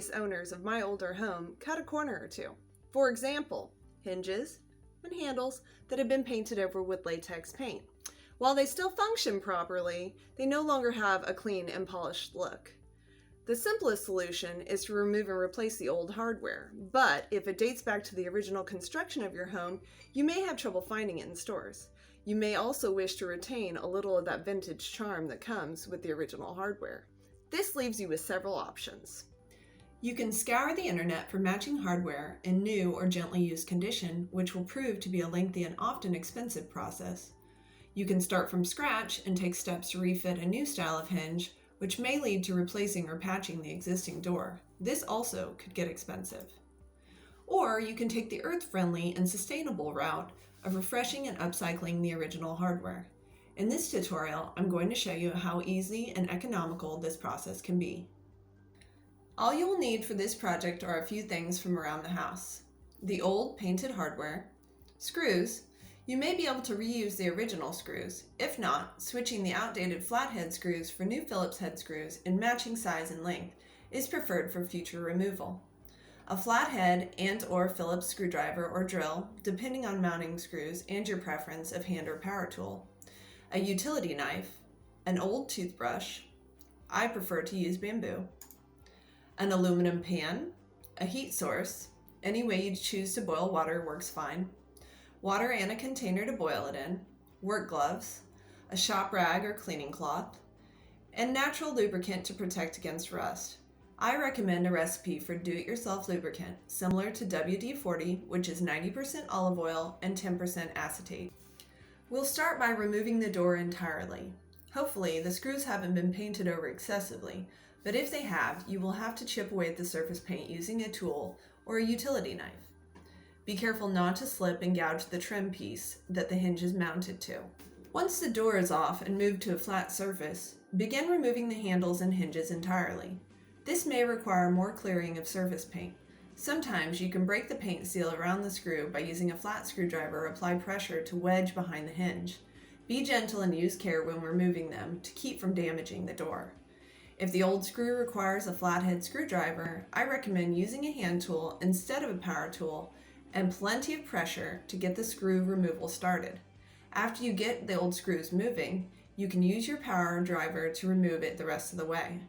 previous owners of my older home cut a corner or two. For example, hinges and handles that had been painted over with latex paint. While they still function properly, they no longer have a clean and polished look. The simplest solution is to remove and replace the old hardware, but if it dates back to the original construction of your home, you may have trouble finding it in stores. You may also wish to retain a little of that vintage charm that comes with the original hardware. This leaves you with several options. You can scour the internet for matching hardware in new or gently used condition, which will prove to be a lengthy and often expensive process. You can start from scratch and take steps to refit a new style of hinge, which may lead to replacing or patching the existing door. This also could get expensive. Or you can take the earth-friendly and sustainable route of refreshing and upcycling the original hardware. In this tutorial, I'm going to show you how easy and economical this process can be. All you will need for this project are a few things from around the house. The old painted hardware, screws. You may be able to reuse the original screws. If not, switching the outdated flathead screws for new Phillips head screws in matching size and length is preferred for future removal. A flathead and/or Phillips screwdriver or drill, depending on mounting screws and your preference of hand or power tool. A utility knife, an old toothbrush. I prefer to use bamboo. An aluminum pan, a heat source. Any way you choose to boil water works fine. Water and a container to boil it in, work gloves, a shop rag or cleaning cloth, and natural lubricant to protect against rust. I recommend a recipe for do-it-yourself lubricant, similar to WD-40, which is 90% olive oil and 10% acetate. We'll start by removing the door entirely. Hopefully, the screws haven't been painted over excessively, but if they have, you will have to chip away at the surface paint using a tool or a utility knife. Be careful not to slip and gouge the trim piece that the hinge is mounted to. Once the door is off and moved to a flat surface, begin removing the handles and hinges entirely. This may require more clearing of surface paint. Sometimes you can break the paint seal around the screw by using a flat screwdriver or apply pressure to wedge behind the hinge. Be gentle and use care when removing them to keep from damaging the door. If the old screw requires a flathead screwdriver, I recommend using a hand tool instead of a power tool and plenty of pressure to get the screw removal started. After you get the old screws moving, you can use your power driver to remove it the rest of the way.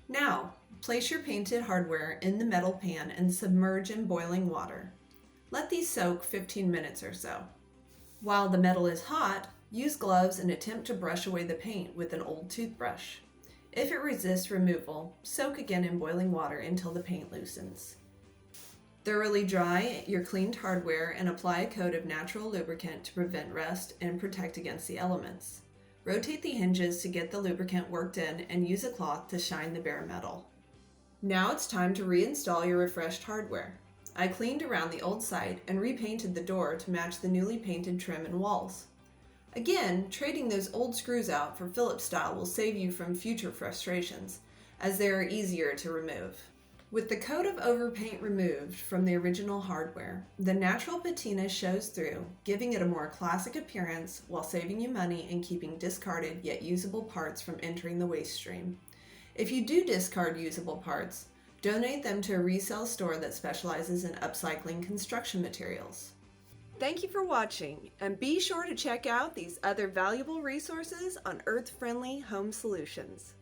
Now, place your painted hardware in the metal pan and submerge in boiling water. Let these soak 15 minutes or so. While the metal is hot, use gloves and attempt to brush away the paint with an old toothbrush. If it resists removal, soak again in boiling water until the paint loosens. Thoroughly dry your cleaned hardware and apply a coat of natural lubricant to prevent rust and protect against the elements. Rotate the hinges to get the lubricant worked in and use a cloth to shine the bare metal. Now it's time to reinstall your refreshed hardware. I cleaned around the old site and repainted the door to match the newly painted trim and walls. Again, trading those old screws out for Phillips style will save you from future frustrations, as they are easier to remove. With the coat of overpaint removed from the original hardware, the natural patina shows through, giving it a more classic appearance while saving you money and keeping discarded yet usable parts from entering the waste stream. If you do discard usable parts, donate them to a resale store that specializes in upcycling construction materials. Thank you for watching, and be sure to check out these other valuable resources on earth-friendly home solutions.